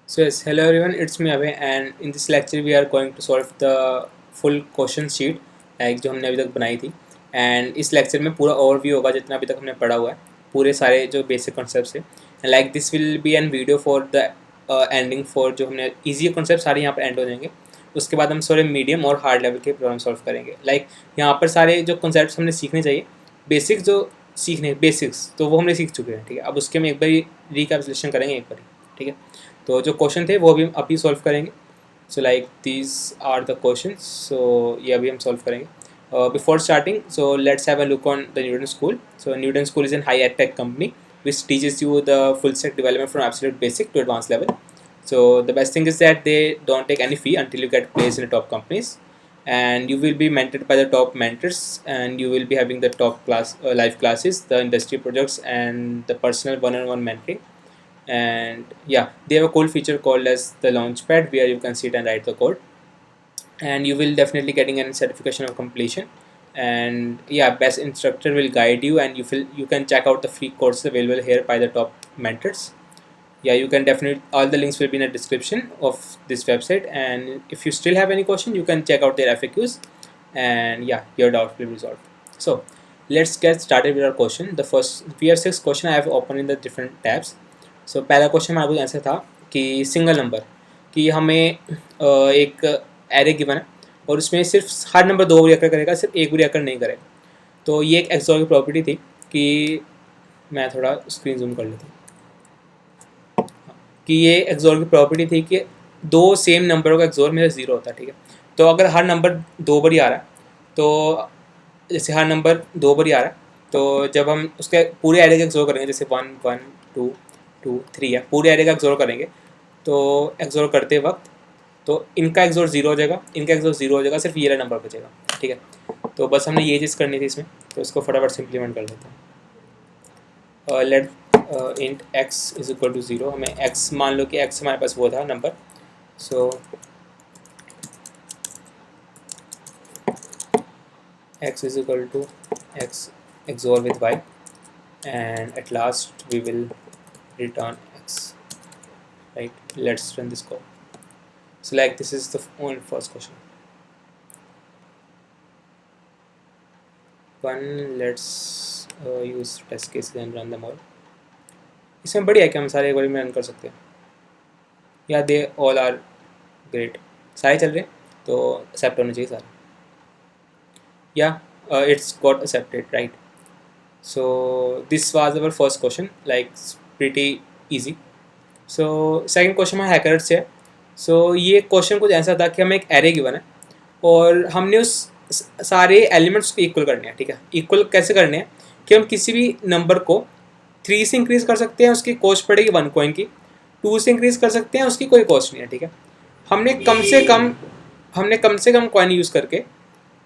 So yes, hello everyone, it's me Abhay and in this lecture we are going to solve the full question sheet like जो हमने अभी तक बनाई थी and इस lecture में पूरा overview होगा जितना अभी तक हमने पढ़ा हुआ है पूरे सारे जो basic concepts है and like this will be an video for the ending for जो हमने easy concepts सारे यहाँ पर end हो जाएंगे उसके बाद हम सारे मीडियम और हार्ड लेवल के प्रॉब्लम सॉल्व करेंगे लाइक यहाँ पर सारे जो कॉन्सेप्ट्स हमने सीखने चाहिए बेसिक जो सीखने बेसिक्स तो वो हमने सीख चुके हैं ठीक है। अब उसके हम एक बार रिकैपिटुलेशन करेंगे एक बार ठीक है। तो जो क्वेश्चन थे वो भी हम अभी सॉल्व करेंगे। So like these are the question, so ये अभी हम सॉल्व करेंगे। Before starting so let's have a look on the Newton School. So Newton School is an high tech company which teaches you the full stack development from absolute basic to advanced level. So the best thing is that they don't take any fee until you get placed in the top companies, and you will be mentored by the top mentors, and you will be having the top class live classes, the industry projects, and the personal one-on-one mentoring. And yeah, they have a cool feature called as the launchpad where you can sit and write the code, and you will definitely getting a certification of completion. And yeah, best instructor will guide you, and you can check out the free courses available here by the top mentors. Yeah, you can definitely, all the links will be in the description of this website, and if you still have any question you can check out their FAQs, and yeah, your doubt will be resolved. So let's get started with our question. The first, we have 6 questions I have opened in the different tabs. सो पहला question हमारे को ऐसा था कि single number कि हमें एक array given है और उसमें सिर्फ हर नंबर 2 बार अकर करेगा, सिर्फ एक बार अकर नहीं करेगा। तो ये एक एक्सॉर की प्रॉपर्टी थी कि मैं थोड़ा स्क्रीन जूम कर लेता हूँ कि ये एक्सॉर की प्रॉपर्टी थी कि दो सेम नंबरों का एक्सॉर मेरा 0 होता है ठीक है। तो अगर हर नंबर 2 बार ही आ रहा है तो जैसे हर नंबर 2 बार ही आ रहा है तो जब हम उसके पूरे एरे का एक्सॉर करेंगे जैसे 1 1 2 2 3 है, पूरे एरे का एक्सोर करेंगे तो एक्सोर करते वक्त तो इनका एक्सोर 0 हो जाएगा, इनका एक्सोर 0 हो जाएगा, सिर्फ ये नंबर बचेगा ठीक है। तो बस हमने ये चीज़ करनी थी इसमें, तो इसको फटाफट सिंप्लीमेंट कर लेते हैं। Let int x is equal to 0, हमें एक्स मान लो कि एक्स हमारे पास वो था number. So x is equal to x XOR with y and at last we will return x, right? Let's run this code. So like this is the only first question. Let's use test cases and run them all. इसमें बढ़िया है कि हम सारे एक बार में run कर सकते हैं। या दे ऑल आर ग्रेट, सारे चल रहे तो एक्सेप्ट होने चाहिए सारे। या it's got accepted right. So this was our first question, like pretty easy. So second question में हैकर से है। So ये क्वेश्चन कुछ ऐसा था कि हमें एक एरे गिवन है और हमने उस सारे एलिमेंट्स को इक्वल करने हैं ठीक है। इक्वल कैसे करने हैं कि हम किसी भी नंबर को 3 से इंक्रीज़ कर सकते हैं, उसकी कॉस्ट पड़ेगी 1 कॉइन की। 2 से इंक्रीज़ कर सकते हैं, उसकी कोई कॉस्ट नहीं है ठीक है। हमने कम से कम कॉइन यूज़ करके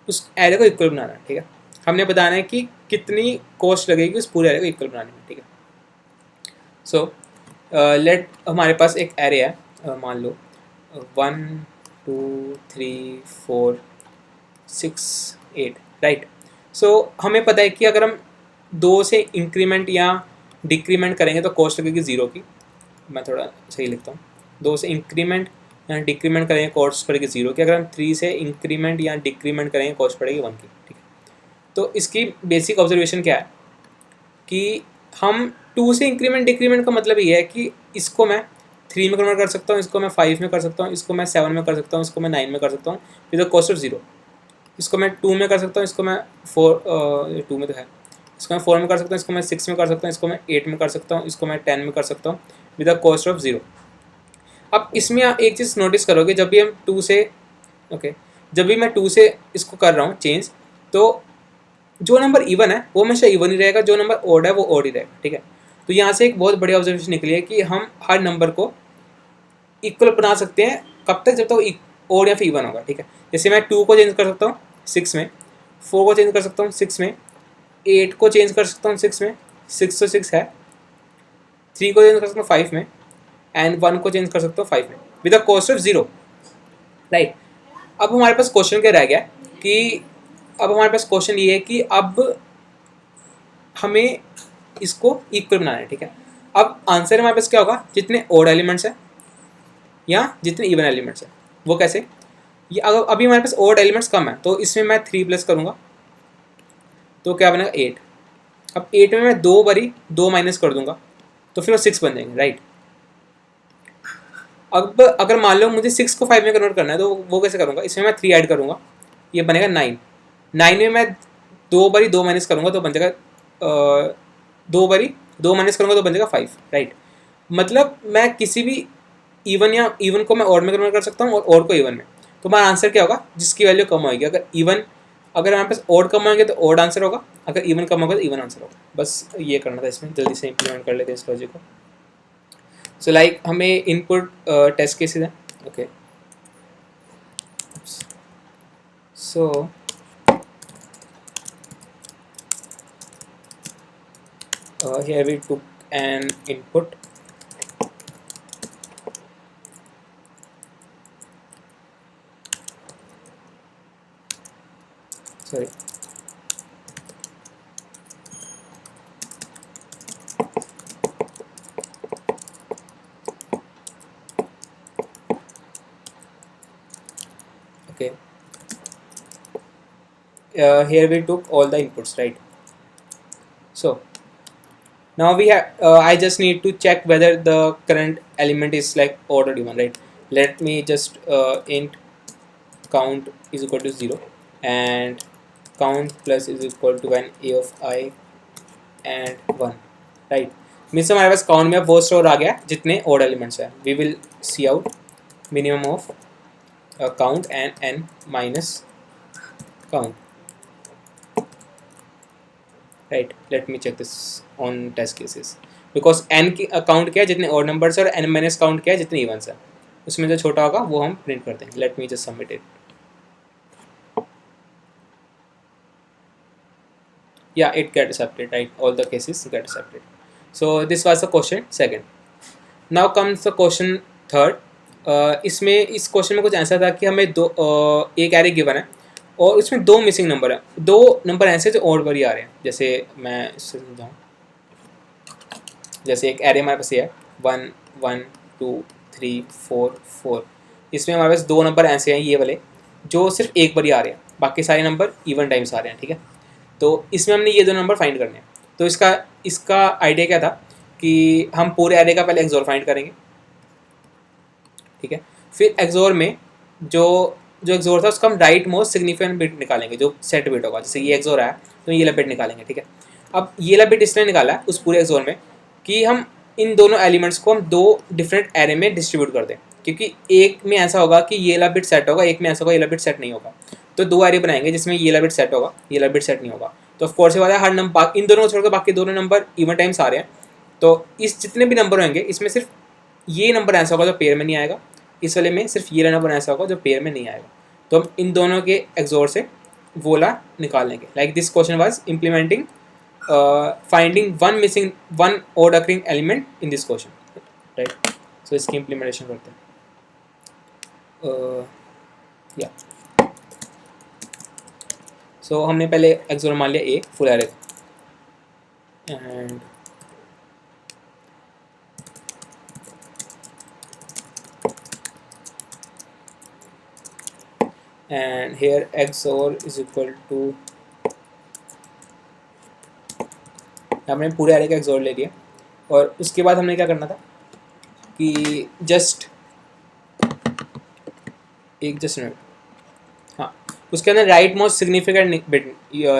उस एरे को इक्वल बनाना है ठीक है। हमने बताना है कि कितनी कॉस्ट लगेगी उस पूरे एरे को इक्वल बनाने में ठीक है। सो लेट हमारे पास एक एरे है, मान लो 1 2 3 4 6 8 राइट। सो हमें पता है कि अगर हम 2 से इंक्रीमेंट या डिक्रीमेंट करेंगे तो कॉस्ट लगेगी 0 की। मैं थोड़ा सही लिखता हूँ, 2 से इंक्रीमेंट या डिक्रीमेंट करेंगे कॉस्ट पड़ेगी 0 की। अगर हम 3 से इंक्रीमेंट या डिक्रीमेंट करेंगे कॉस्ट पड़ेगी 1 की ठीक है। तो इसकी बेसिक ऑब्जर्वेशन क्या है कि हम 2 से इंक्रीमेंट डिक्रीमेंट का मतलब ये है कि इसको मैं 3 में कन्वर्ट कर सकता हूँ, इसको मैं 5 में कर सकता हूँ, इसको मैं 7 में कर सकता हूँ, इसको मैं 9 में कर सकता हूँ विद द कॉस्ट ऑफ 0। इसको मैं 2 में कर सकता हूँ, इसको मैं 2 में तो है, इसको मैं 4 में कर सकता हूँ, इसको मैं 6 में कर सकता हूँ, इसको मैं 8 में कर सकता हूँ, इसको मैं 10 में कर सकता हूँ विद द कॉस्ट ऑफ 0। अब इसमें आप एक चीज़ नोटिस करोगे, जब भी हम 2 से जब भी मैं 2 से इसको कर रहा हूँ चेंज, तो जो नंबर इवन है वो हमेशा इवन ही रहेगा, जो नंबर ओड है वो ओड ही रहेगा ठीक है। तो यहाँ से एक बहुत बड़ी ऑब्जर्वेशन निकली है कि हम हर नंबर को इक्वल बना सकते हैं कब तक, जब तक तो ओड या फिर इवन होगा ठीक है। जैसे मैं 2 को चेंज कर सकता हूँ 6 में, 4 को चेंज कर सकता हूँ 6 में, 8 को चेंज कर सकता हूँ 6 में, 6 तो 6 है, 3 को चेंज कर सकता हूँ 5 में, एंड 1 को चेंज कर सकता हूँ 5 में with the cost of 0 right. अब हमारे पास क्वेश्चन क्या रह गया कि अब हमारे पास क्वेश्चन ये है कि अब हमें इसको इक्वल बनाना है ठीक है। अब आंसर हमारे पास क्या होगा, जितने ओड एलिमेंट्स हैं या जितने इवन एलिमेंट्स हैं। वो कैसे, ये अगर अभी हमारे पास ऑड एलिमेंट्स कम है तो इसमें मैं 3 प्लस करूँगा तो क्या बनेगा 8। अब 8 में मैं 2 बारी 2 माइनस कर दूंगा तो फिर वो 6 बन जाएंगे, राइट। अब अगर मान लो मुझे 6 को 5 में कन्वर्ट करना है तो वो कैसे करूँगा, इसमें मैं 3 ऐड करूँगा, ये बनेगा 9। 9 में मैं 2 बारी 2 माइनस करूँगा तो बन जाएगा 2 बारी 2 माइनस करूँगा तो बन जाएगा 5, राइट। मतलब मैं किसी भी इवन या इवन को मैं ऑड में कन्वर्ट कर सकता हूँ और ऑड को इवन में। तो हमारा आंसर क्या होगा, जिसकी वैल्यू कम होगी। अगर हमारे पास ऑड कम होंगे तो ऑड आंसर होगा, अगर इवन कम होगा तो इवन आंसर होगा। बस ये करना था, इसमें जल्दी से इंप्लीमेंट कर लेते हैं इस लॉजिक को। सो लाइक हमें इनपुट टेस्ट केसेस है, okay. So here we took an input, sorry, okay. Here we took all the inputs, right? So now we have I just need to check whether the current element is like odd or even, right? Let me just int count is equal to 0 and count plus is equal to an a of I and 1, right? Means हमारे पास count में वो store आ गया जितने odd elements हैं। We will see out minimum of count and n minus count, right? Let me check this on test cases because n की count क्या है जितने odd numbers है और n minus count क्या है जितने evens है, उसमें जो छोटा होगा वो हम प्रिंट कर देंगे। Let me just submit it. Yeah, it gets accepted, right? All the cases get accepted. So this was the question second. Now comes the question third. इसमें इस क्वेश्चन में कुछ ऐसा था कि हमें एक एरे गिवन है और उसमें 2 मिसिंग नंबर है। 2 नंबर ऐसे जो ऑड बारी आ रहे हैं। जैसे मैं इससे समझाऊँ, जैसे एक एरे हमारे पास ये है 1 1 2 3 4 4। इसमें हमारे पास 2 नंबर ऐसे हैं ये वाले जो सिर्फ एक बारी आ रहे हैं, बाकी सारे नंबर इवन टाइम्स आ रहे हैं, ठीक है। तो इसमें हमने ये 2 नंबर फाइंड करने हैं। तो इसका आइडिया क्या था कि हम पूरे एरे का पहले एक्सोर फाइंड करेंगे, ठीक है। फिर एक्सोर में जो एक्सोर था उसका हम राइट मोस्ट सिग्निफिकेंट बिट निकालेंगे, जो सेट बिट होगा। जैसे ये एक्सोर आया तो ये वाला बिट निकालेंगे, ठीक है। अब ये वाला बिट इसलिए निकाला है उस पूरे एक्सोर में कि हम इन दोनों एलिमेंट्स को हम 2 डिफरेंट एरे में डिस्ट्रीब्यूट कर दें, क्योंकि एक में ऐसा होगा कि ये वाला बिट सेट होगा, एक में ऐसा होगा ये वाला बिट सेट नहीं होगा। तो 2 एरे बनाएंगे जिसमें ये वाला बिट सेट होगा, ये वाला बिट सेट नहीं होगा। तो ऑफ कोर्स ये बात है हर नंबर इन दोनों को छोड़कर बाकी दोनों नंबर इवन टाइम्स आ रहे हैं। तो इस जितने भी नंबर होंगे इसमें सिर्फ ये नंबर ऐसा होगा जो पेयर में नहीं आएगा, इस वाले में सिर्फ ये नंबर ऐसा होगा जो पेयर में नहीं आएगा। तो हम इन दोनों के एक्सोर से वोला निकाल लेंगे। Like this question was implementing finding one odd occurring element in this question, right? So इसकी इम्प्लीमेंटेशन करते हैं। या सो हमने पहले एक्सोर मान लिया a full array and here XOR is equal to, हमने पूरे एरे का XOR ले लिया। और उसके बाद हमने क्या करना था कि जस्ट मिनट, हाँ, उसके अंदर राइट मोस्ट सिग्निफिकेंट बिट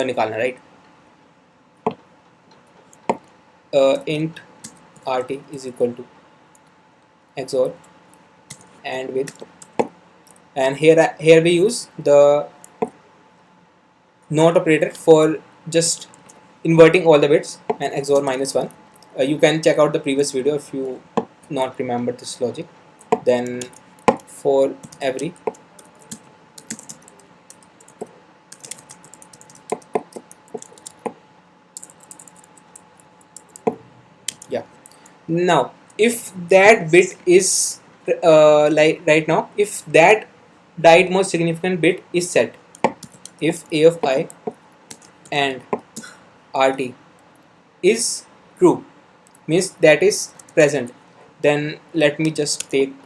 निकालना, right. Int RT is equal to XOR and with, and here we use the NOT operator for just inverting all the bits and XOR -1. You can check out the previous video if you not remember this logic. Then for every now if that bit is like right now, if that right most significant bit is set, if A of I and RT is true, means that is present, then let me just take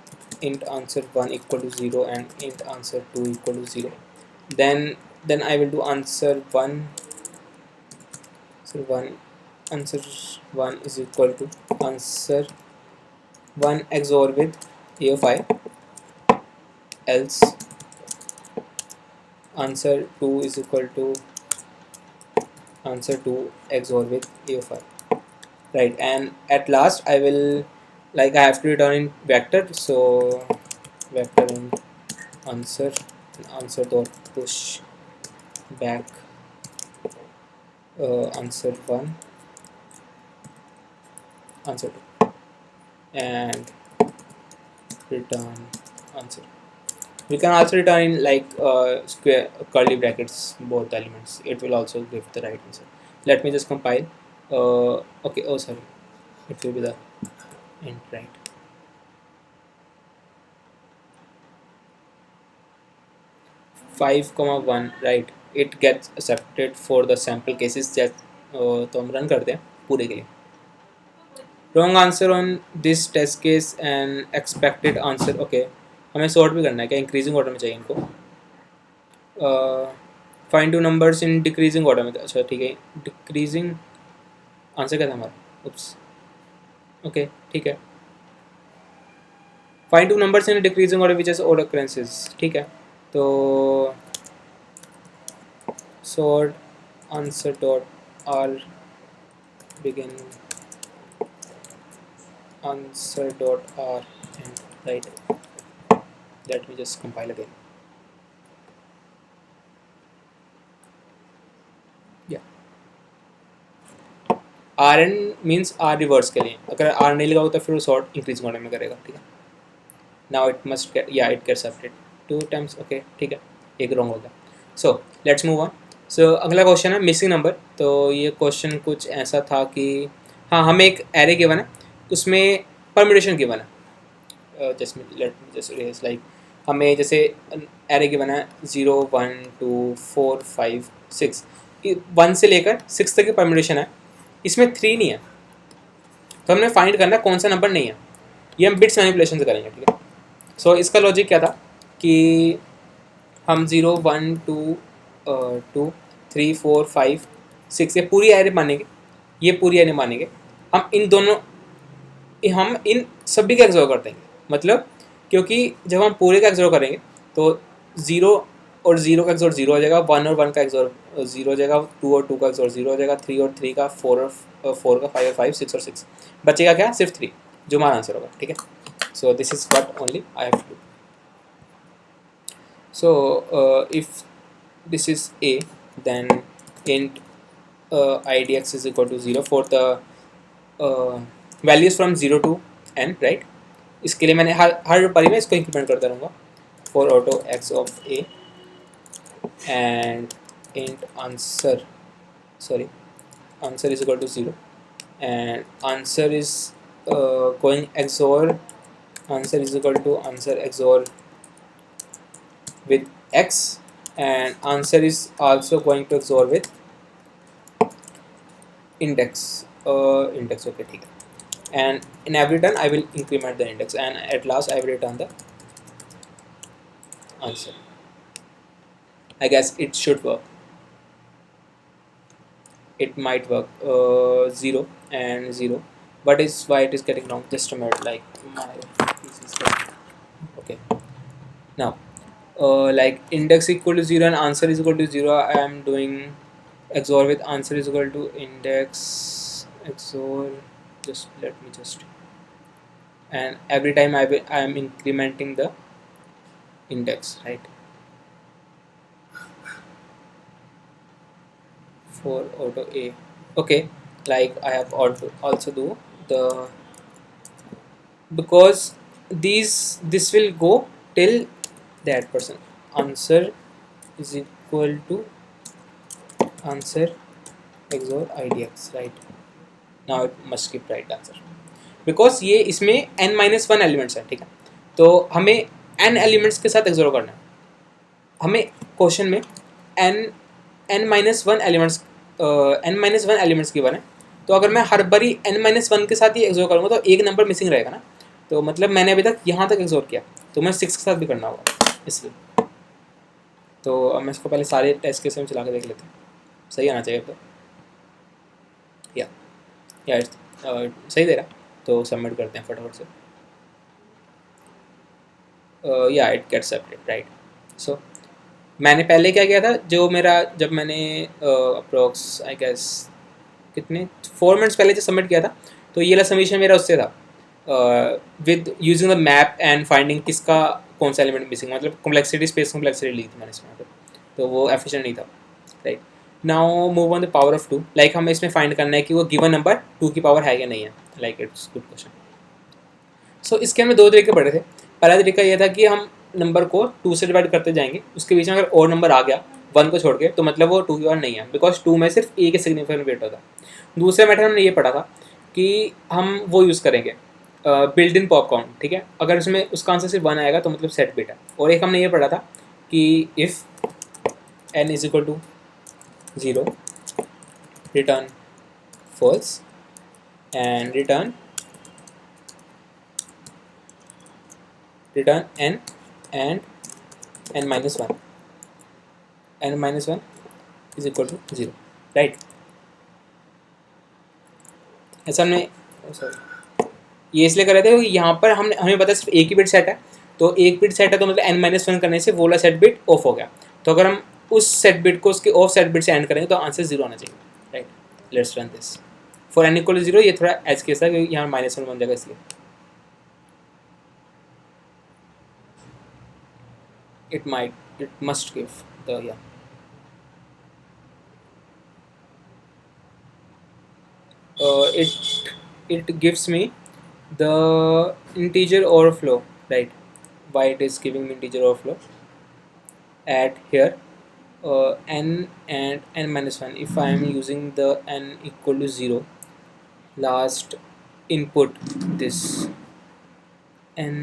int answer 1 equal to 0 and int answer 2 equal to 0, then I will do answer 1, so 1 answer 1 is equal to answer 1 XOR with a of I, else answer 2 is equal to answer 2 XOR with a of I, right? And at last I will, like, I have to return in vector, so vector in answer, answer dot push back answer 1 answer 2 and return answer. We can also return in like square curly brackets both elements. It will also give the right answer. Let me just compile. Okay, oh sorry, it will be the int, right? Five comma 1, right? It gets accepted for the sample cases that तो हम run करते हैं पूरे के लिए. Wrong answer on this test case and expected answer. Okay, हमें sort भी करना है क्या? Increasing order में चाहिए इनको. Find two numbers in decreasing order में. अच्छा ठीक है, decreasing आंसर क्या था हमारा? Oops. Okay, ठीक है. Find two numbers in decreasing order which has odd occurrences. ठीक है, तो sort answer dot r begin answer dot r and right. Let me just compile again. R N means R reverse के लिए, अगर are नहीं लगाओ तो फिर वो सॉर्ट इंक्रीज ऑर्डर में करेगा. ठीक है, नाउ इट मस्ट गेट, या it gets update 2 times. Okay ठीक है, एक रॉन्ग हो गया. So let's move on. So अगला क्वेश्चन है मिसिंग नंबर. तो ये क्वेश्चन कुछ ऐसा था कि हाँ, हमें एक एरे गिवन है, उसमें परम्यूटेशन गिवन है. जस्ट लाइक हमें जैसे एरे गिवन है 0 1 2 4 5 6, 1 से लेकर 6 तक की परम्यूटेशन है. इसमें 3 नहीं है, तो हमने फाइंड करना कौन सा नंबर नहीं है. ये हम बिट्स मैनिपुलेशन से करेंगे. ठीक है, सो इसका लॉजिक क्या था कि हम 0 1 2 2 3 4 5 6 ये पूरी एरे मानेंगे, ये पूरी एरे मानेंगे. हम इन दोनों, हम इन सभी का एक्सोर कर देंगे. मतलब क्योंकि जब हम पूरे का एक्सोर करेंगे तो 0 और 0 का एक्सोर 0 हो जाएगा, 1 और 1 का एक्सोर 0 हो जाएगा, 2 और 2 का एक्सोर 0 हो जाएगा, 3 और 3 का 4 और 4 का 5 और 5 6 और 6 बचेगा क्या? सिर्फ 3, जो हमारा आंसर होगा. ठीक है, so this is what only I have to. So if this is a, then int idx is equal to 0 for the values from 0 to n, right? इसके लिए मैंने हर बारी में इसको इंक्रीमेंट करता रहूँगा. for auto x of a and int answer is equal to 0 and answer is going XOR, answer is equal to answer XOR with x and answer is also going to XOR with index. Okay, ठीक है, and in every turn I will increment the index and at last I will return the answer. I guess it should work. It might work. 0 and 0, but is why it is getting wrong? Just a minute, like my PC is getting, okay. Now like index equal to 0 and answer is equal to 0, I am doing XOR with answer is equal to index XOR. Just let me just, and every time I am incrementing the index, right? For auto a, okay, like I have also do the, because this will go till that person. Answer is equal to answer XOR idx, right? Now it must keep right answer because ये इसमें n-1 elements है. ठीक है, तो हमें n elements के साथ एक्सोर करना है. हमें क्वेश्चन में n-1 एलिमेंट्स गिवन है, तो अगर मैं हर बारी n-1 के साथ ही एक्सोर करूँगा तो एक नंबर मिसिंग रहेगा ना. तो मतलब मैंने अभी तक यहाँ तक एक्सप्लोर किया, तो मैं 6 के साथ भी करना होगा इसलिए। तो अब मैं इसको पहले सारे टेस्ट केस में चला के देख लेते हैं, सही आना चाहिए अब तो। या सही दे रहा, तो सबमिट करते हैं फटाफट से। या इट गेट्स सेपरेट राइट। सो मैंने पहले क्या किया था, जो मेरा जब मैंने अप्रोक्स आई गेस कितने 4 मिनट्स पहले जो सबमिट किया था, तो ये वाला सबमिशन मेरा उससे था with using the map and finding किसका कौन सा एलिमेंट मिसिंग, मतलब कॉम्प्लेक्सिटी स्पेस कॉम्प्लेक्सिटी ली थी मैंने इसमें, तो वो एफिशिएंट नहीं था right. Now move on the power of 2, like हमें इसमें फाइंड करना है कि वो गिवन नंबर 2 की पावर है या नहीं है, लाइक इट्स गुड क्वेश्चन। सो इसके हमें 2 तरीके पड़े थे। पहला तरीका ये था कि हम नंबर को 2 से डिवाइड करते जाएंगे, उसके बीच में अगर और नंबर आ गया 1 को छोड़ के, तो मतलब वो 2 की पावर नहीं है, बिकॉज 2 में सिर्फ ए के सिग्निफिकेंट वेट होता है। दूसरा मैटर हमने ये पढ़ा था कि हम वो यूज़ करेंगे बिल्ड इन पॉप काउंट, ठीक है, अगर उसमें उसका आंसर सिर्फ 1 आएगा तो मतलब सेट बिट है। और एक हमने ये पढ़ा था कि if n is equal to 0 return false and return n and n minus 1, n minus 1 is equal to 0 right. ऐसा हमने सॉरी ये इसलिए कर रहे थे क्योंकि यहाँ पर हमें पता है सिर्फ एक ही बिट सेट है, तो एक बिट सेट है तो मतलब n माइनस 1 करने से वो वाला सेट बिट ऑफ हो गया। तो अगर हम उस सेट बिट को उसके ऑफ सेट बिट से एंड करेंगे तो आंसर 0 आना चाहिए right. Let's run this for n equal to 0। ये थोड़ा एज केस है क्योंकि यहाँ -1 बन जाएगा इसलिए। it must give the it gives me the integer overflow right. Why it is giving me integer overflow at here n and n minus 1, if I am using the n equal to 0 last input, this n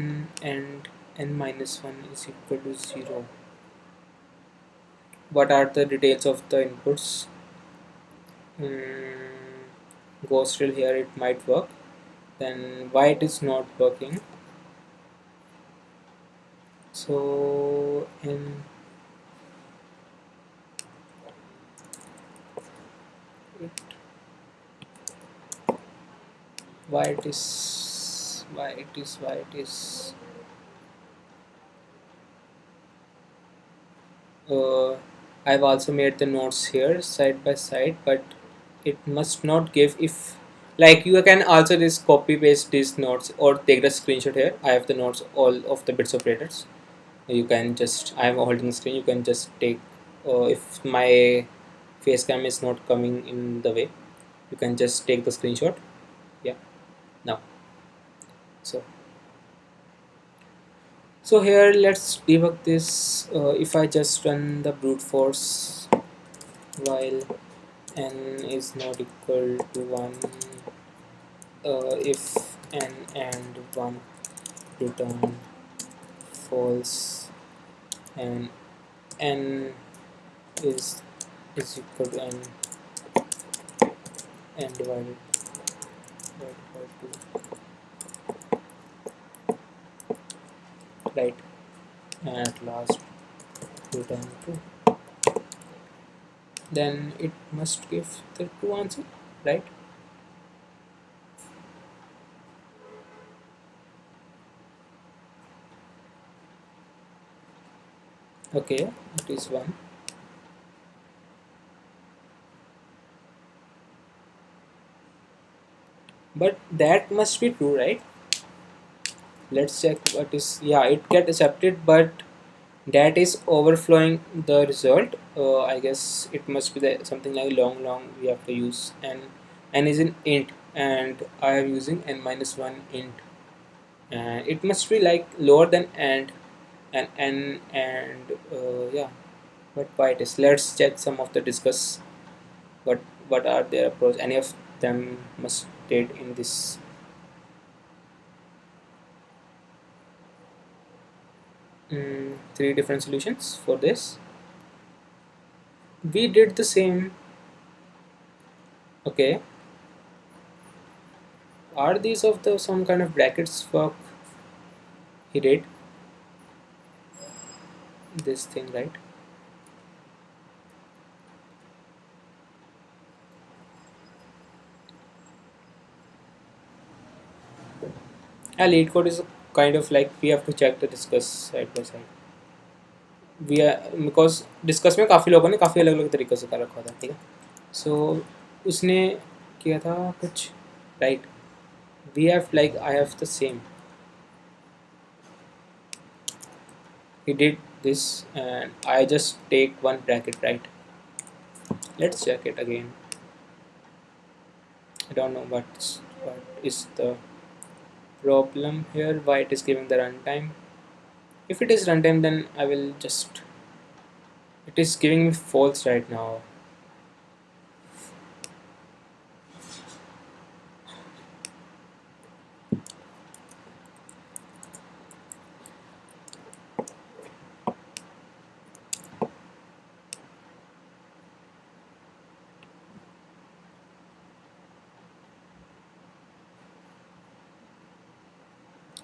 and n minus 1 is equal to 0. What are the details of the inputs? Go still here, it might work. Then why it is not working? So why it is I've also made the notes here side by side, but it must not give if, like, you can also just copy paste these notes or take the screenshot here. I have the notes all of the bits operators. You can just, I am holding the screen, you can just take if my face cam is not coming in the way, you can just take the screenshot. Yeah, now so here let's debug this. If I just run the brute force while n is not equal to 1, if n and 1 return false and n is equal to n divided by 2 right, and at last return 2, then it must give the true answer right. Okay, it is 1. But that must be true right. Let's check what is, yeah, it get accepted, but that is overflowing the result. I guess it must be something like long we have to use, and n is in int and I am using n minus 1 int, and it must be like lower than and n and yeah, but why it is, let's check some of the discuss what are their approach. Any of them must state in this. Three different solutions for this. We did the same. Okay, are these of the some kind of brackets work? he did this thing, right? Yeah, lead code is kind of like we have to check to discuss side by side. We because discuss में काफ़ी लोगों ने काफ़ी अलग अलग तरीक़ों से कर रखा था, ठीक है. सो उसने किया था कुछ, right. We have like I have the same, he did this and I just take one bracket, right? Let's check it again. I don't know what is the problem here, why it is giving the runtime. If it is runtime, then I will just, it is giving me false right now.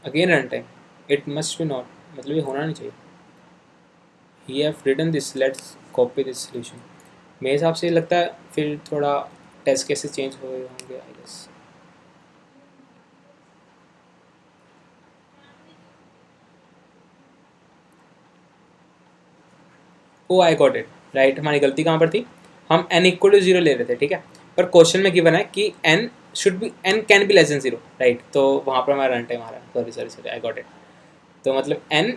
Again runtime, it must be not, मतलब ये होना नहीं चाहिए. He have written this, let's copy this solution. मेरे हिसाब से लगता है फिर थोड़ा टेस्ट केसेस चेंज हुए होंगे, I guess. Oh I got it, right. हमारी गलती कहाँ पर थी, हम n इक्वल टू 0 ले रहे थे, ठीक है. पर क्वेश्चन में गिवन है कि n should be, n can be less than 0, right. तो वहाँ पर हमारा रन टाइम आ रहा है. Sorry I got it. तो मतलब n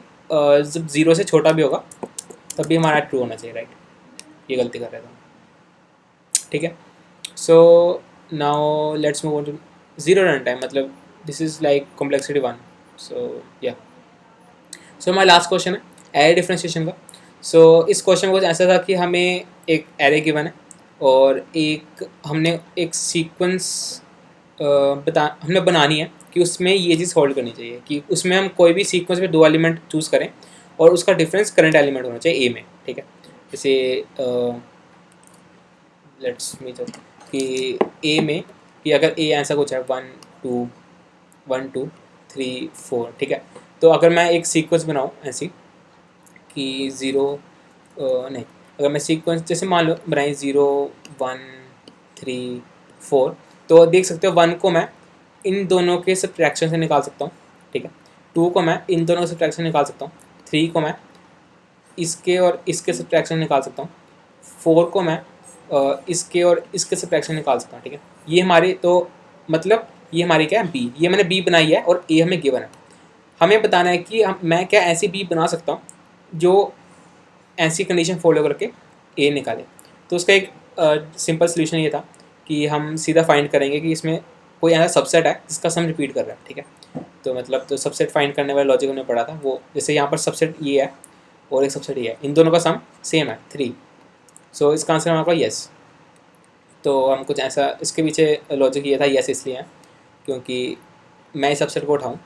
जब 0 से छोटा भी होगा तब भी हमारा ट्रू होना चाहिए, राइट. ये गलती कर रहा था, ठीक है. So now let's move on to 0 run time, मतलब this is like complexity 1. So yeah, so हमारा लास्ट क्वेश्चन है एरे डिफरेंशिएशन का. सो इस क्वेश्चन में कुछ ऐसा था कि हमें एक एरे गिवन है और एक हमने एक सीक्वेंस हमने बनानी है कि उसमें ये चीज़ होल्ड करनी चाहिए कि उसमें हम कोई भी सीक्वेंस में 2 एलिमेंट चूज़ करें और उसका डिफरेंस करंट एलिमेंट होना चाहिए ए में, ठीक है. जैसे लेट्स मी जस्ट कि ए में कि अगर ए ऐसा कुछ है 1 2 3 4, ठीक है. तो अगर मैं एक सीक्वेंस बनाऊँ ऐसी कि 0 नहीं, अगर मैं सीक्वेंस जैसे मान लो बनाई 0 1 3 4, तो देख सकते हो 1 को मैं इन दोनों के सब्ट्रैक्शन से निकाल सकता हूँ, ठीक है. 2 को मैं इन दोनों के सब्ट्रैक्शन निकाल सकता हूँ. 3 को मैं इसके और इसके सब्ट्रैक्शन निकाल सकता हूँ. 4 को मैं इसके और इसके सब्ट्रैक्शन निकाल सकता हूँ, ठीक है. ये हमारे, तो मतलब ये हमारी क्या है, बी. ये मैंने बी बनाई है और ए हमें गिवन है. हमें बताना है कि मैं क्या ऐसी बी बना सकता हूँ जो ऐसी कंडीशन फॉलो करके ए निकाले. तो उसका एक सिंपल सोल्यूशन ये था कि हम सीधा फाइंड करेंगे कि इसमें कोई ऐसा सबसेट है जिसका सम रिपीट कर रहा है, ठीक है. तो मतलब तो सबसेट फाइंड करने वाला लॉजिक हमने पढ़ा था वो, जैसे यहाँ पर सबसेट ये है और एक सबसेट ये है, इन दोनों का सम सेम है 3. सो इसका आंसर हमारा येस. तो हम कुछ ऐसा, इसके पीछे लॉजिक ये था येस इसलिए है क्योंकि मैं इस सबसेट को उठाऊँ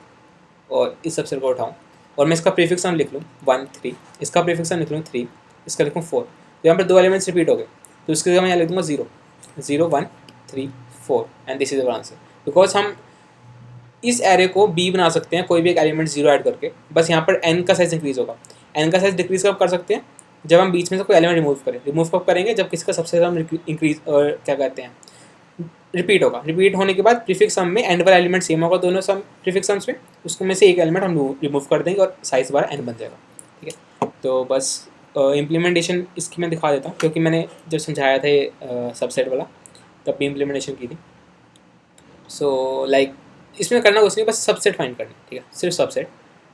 और इस सबसेट को उठाऊँ और मैं इसका प्रीफिक्स सम लिख लूँ 1 3, इसका प्रीफिक्स सम लिख लूँ 3, इसका लिखूँ 4. तो यहाँ पर 2 एलिमेंट्स रिपीट हो गए, तो इसके जगह मैं यहाँ लिख दूँगा 0 1 3 4 and this is our answer. Because हम इस एरे को बी बना सकते हैं कोई भी एक एलिमेंट 0 ऐड करके, बस यहाँ पर n का साइज इंक्रीज़ होगा. n का साइज डिक्रीज कब कर सकते हैं, जब हम बीच में से कोई एलिमेंट रिमूव करें. रिमूव कब करेंगे, जब किसी का सबसे ज़्यादा इंक्रीज और क्या कहते हैं रिपीट होगा. रिपीट होने के बाद प्रीफिक्स सम में एंड वाला एलिमेंट सेम होगा दोनों सम प्रीफिक्स सम्स में, उसको में से एक एलिमेंट हम रिमूव कर देंगे और साइज बार n बन जाएगा, ठीक है. तो बस इम्प्लीमेंटेशन इसकी मैं दिखा देता हूँ क्योंकि मैंने जब समझाया था ये सबसेट वाला तब भी इम्प्लीमेंटेशन की थी. सो लाइक इसमें करना कुछ नहीं, बस सबसेट फाइंड करना, ठीक है, सिर्फ सबसेट.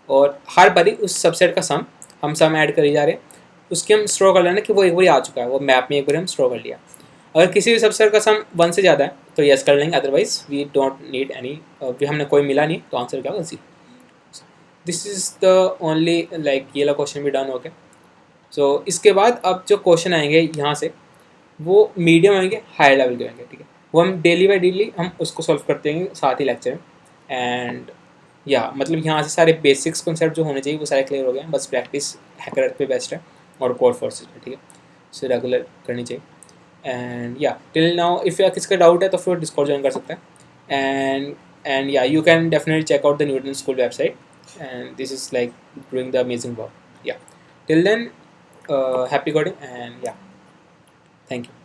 और हर बारी उस सबसेट का सम हम सम ऐड कर ही जा रहे हैं, उसके हम स्ट्रो कर लेना कि वो एक बार आ चुका है, वो मैप में एक बार हम स्ट्रो कर लिया. अगर किसी भी सबसेट का सम 1 से ज़्यादा है तो यस कर लेंगे, otherwise we don't need any. भी हमने कोई मिला नहीं तो आंसर क्या होगा 0. This is the only like ये वाला क्वेश्चन भी डन हो गया. सो इसके बाद अब जो क्वेश्चन आएंगे यहाँ से वो मीडियम होंगे, हाई लेवल के होंगे, ठीक है. वो हम डेली बाई डेली हम उसको सॉल्व करते हैं साथ ही लेक्चर में. एंड या मतलब यहाँ से सारे बेसिक्स कॉन्सेप्ट जो होने चाहिए वो सारे क्लियर हो गए. बस प्रैक्टिस हैकर पे बेस्ट है और कोर फोर्सेस पे, ठीक है. सो रेगुलर करनी चाहिए. एंड या टिल नाउ इफ़ या किसका डाउट है तो फिर डिस्कॉर्ड ज्वाइन कर सकता है. And yeah you can definitely check out the Newton School website. and this is like doing the amazing work. Yeah, till then, happy coding, and yeah, thank you.